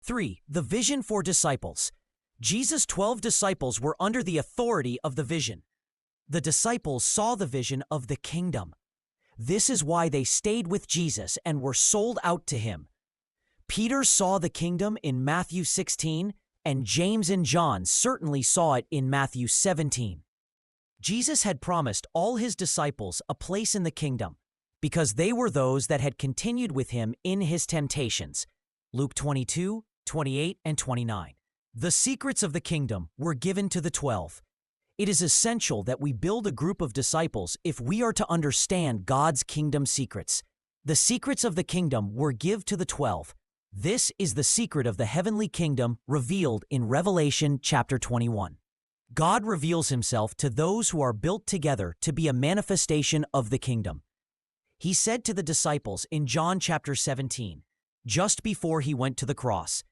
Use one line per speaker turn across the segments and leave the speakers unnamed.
3. The vision for disciples. Jesus' 12 disciples were under the authority of the vision. The disciples saw the vision of the kingdom. This is why they stayed with Jesus and were sold out to him. Peter saw the kingdom in Matthew 16, and James and John certainly saw it in Matthew 17. Jesus had promised all his disciples a place in the kingdom because they were those that had continued with him in his temptations. Luke 22, 28, and 29. The secrets of the kingdom were given to the 12. It is essential that we build a group of disciples if we are to understand God's kingdom secrets. The secrets of the kingdom were given to the 12. This is the secret of the heavenly kingdom revealed in Revelation chapter 21. God reveals himself to those who are built together to be a manifestation of the kingdom. He said to the disciples in John chapter 17, just before he went to the cross,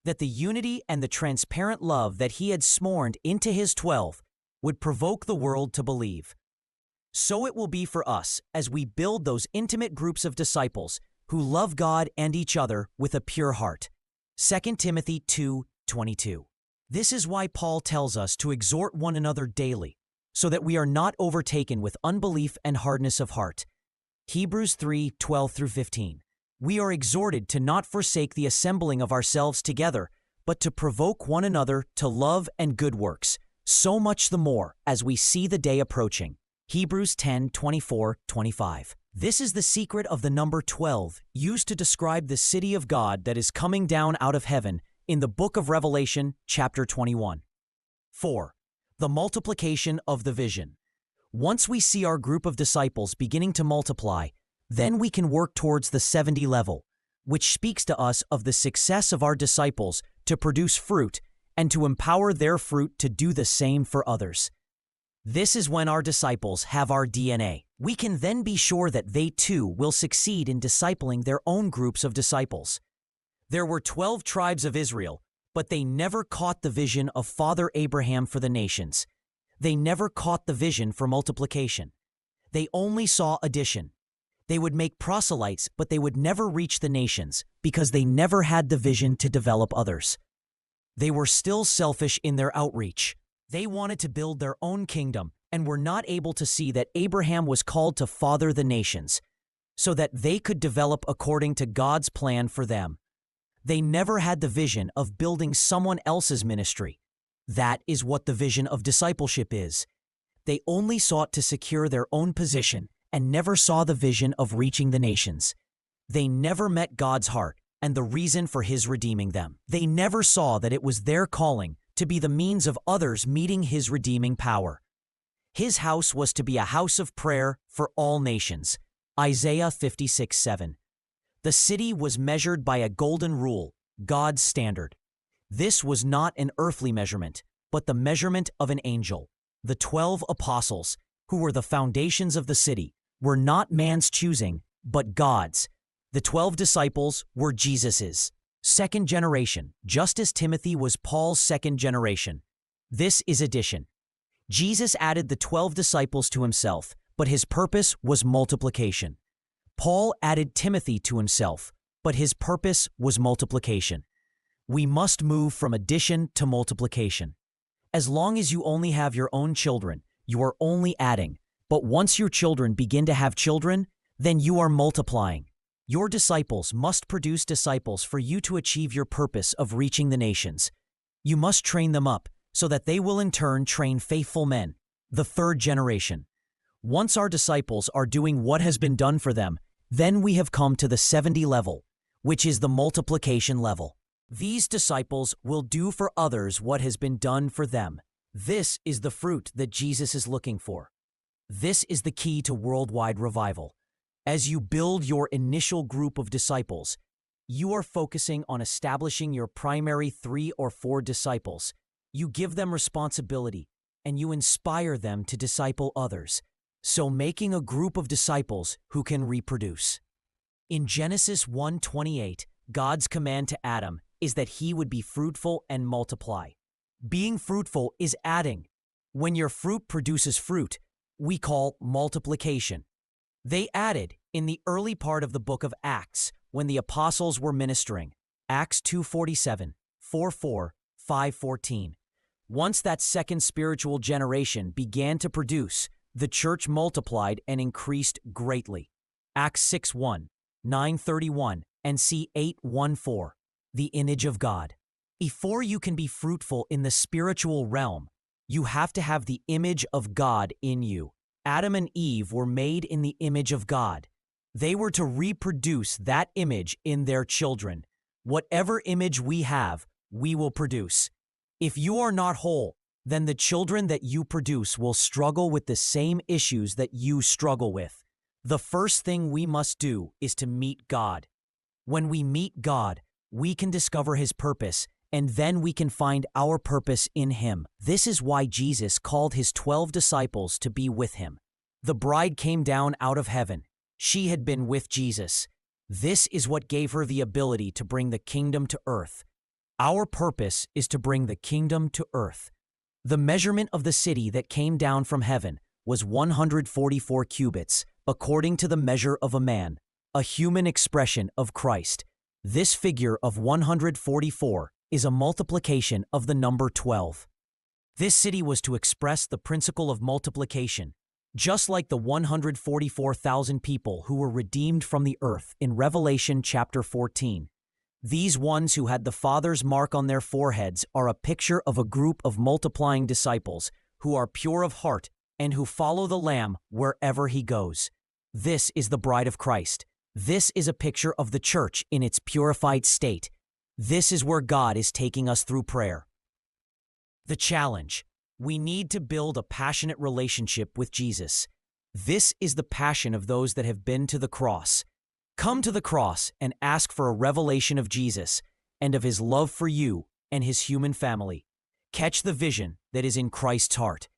that the unity and the transparent love that he had sworn into his 12 would provoke the world to believe. So it will be for us as we build those intimate groups of disciples who love God and each other with a pure heart. 2 Timothy 2:22. This is why Paul tells us to exhort one another daily, so that we are not overtaken with unbelief and hardness of heart. Hebrews 3:12-15. We are exhorted to not forsake the assembling of ourselves together, but to provoke one another to love and good works, so much the more as we see the day approaching. Hebrews 10:24-25. This is the secret of the number 12, used to describe the city of God that is coming down out of heaven in the book of Revelation, chapter 21. 4. The multiplication of the vision. Once we see our group of disciples beginning to multiply, then we can work towards the 70 level, which speaks to us of the success of our disciples to produce fruit and to empower their fruit to do the same for others. This is when our disciples have our DNA. We can then be sure that they too will succeed in discipling their own groups of disciples. There were 12 tribes of Israel, but they never caught the vision of Father Abraham for the nations. They never caught the vision for multiplication. They only saw addition. They would make proselytes, but they would never reach the nations because they never had the vision to develop others. They were still selfish in their outreach. They wanted to build their own kingdom and were not able to see that Abraham was called to father the nations so that they could develop according to God's plan for them. They never had the vision of building someone else's ministry. That is what the vision of discipleship is. They only sought to secure their own position and never saw the vision of reaching the nations. They never met God's heart and the reason for his redeeming them. They never saw that it was their calling to be the means of others meeting his redeeming power. His house was to be a house of prayer for all nations. Isaiah 56:7. The city was measured by a golden rule, God's standard. This was not an earthly measurement, but the measurement of an angel. The 12 apostles, who were the foundations of the city, were not man's choosing, but God's. The 12 disciples were Jesus's. Second generation, just as Timothy was Paul's second generation. This is addition. Jesus added the 12 disciples to himself, but his purpose was multiplication. Paul added Timothy to himself, but his purpose was multiplication. We must move from addition to multiplication. As long as you only have your own children, you are only adding. But once your children begin to have children, then you are multiplying. Your disciples must produce disciples for you to achieve your purpose of reaching the nations. You must train them up so that they will in turn train faithful men, the third generation. Once our disciples are doing what has been done for them, then we have come to the 70 level, which is the multiplication level. These disciples will do for others what has been done for them. This is the fruit that Jesus is looking for. This is the key to worldwide revival. As you build your initial group of disciples, you are focusing on establishing your primary 3 or 4 disciples. You give them responsibility, and you inspire them to disciple others, so making a group of disciples who can reproduce. In Genesis 1:28, God's command to Adam is that he would be fruitful and multiply. Being fruitful is adding. When your fruit produces fruit, we call multiplication. They added in the early part of the book of Acts when the apostles were ministering. Acts 2:47, 4:4, 5:14. Once that second spiritual generation began to produce, the church multiplied and increased greatly. Acts 6:1, 9:31, and c. 8:1-4. The image of God. Before you can be fruitful in the spiritual realm, you have to have the image of God in you. Adam and Eve were made in the image of God. They were to reproduce that image in their children. Whatever image we have, we will produce. If you are not whole, then the children that you produce will struggle with the same issues that you struggle with. The first thing we must do is to meet God. When we meet God, we can discover His purpose, and then we can find our purpose in Him. This is why Jesus called His 12 disciples to be with Him. The bride came down out of heaven. She had been with Jesus. This is what gave her the ability to bring the kingdom to earth. Our purpose is to bring the kingdom to earth. The measurement of the city that came down from heaven was 144 cubits, according to the measure of a man, a human expression of Christ. This figure of 144 is a multiplication of the number 12. This city was to express the principle of multiplication, just like the 144,000 people who were redeemed from the earth in Revelation chapter 14. These ones who had the Father's mark on their foreheads are a picture of a group of multiplying disciples who are pure of heart and who follow the Lamb wherever He goes. This is the bride of Christ. This is a picture of the church in its purified state. This is where God is taking us through prayer. The challenge. We need to build a passionate relationship with Jesus. This is the passion of those that have been to the cross. Come to the cross and ask for a revelation of Jesus and of His love for you and His human family. Catch the vision that is in Christ's heart.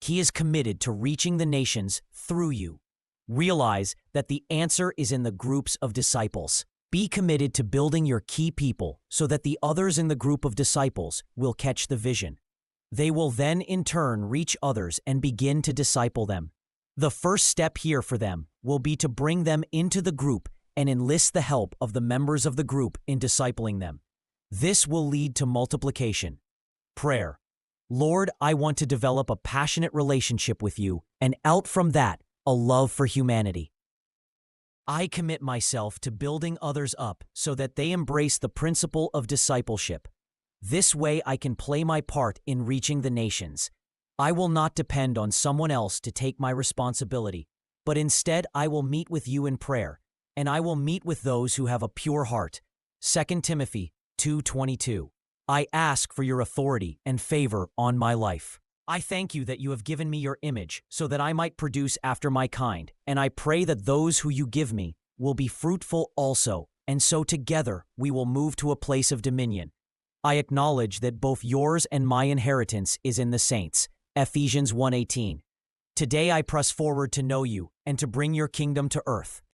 He is committed to reaching the nations through you. Realize that the answer is in the groups of disciples. Be committed to building your key people so that the others in the group of disciples will catch the vision. They will then in turn reach others and begin to disciple them. The first step here for them will be to bring them into the group and enlist the help of the members of the group in discipling them. This will lead to multiplication. Prayer. Lord, I want to develop a passionate relationship with you, and out from that, a love for humanity. I commit myself to building others up so that they embrace the principle of discipleship. This way I can play my part in reaching the nations. I will not depend on someone else to take my responsibility, but instead I will meet with you in prayer, and I will meet with those who have a pure heart. 2 Timothy 2:22. I ask for your authority and favor on my life. I thank you that you have given me your image so that I might produce after my kind, and I pray that those who you give me will be fruitful also, and so together we will move to a place of dominion. I acknowledge that both yours and my inheritance is in the saints. Ephesians 1:18. Today I press forward to know you and to bring your kingdom to earth.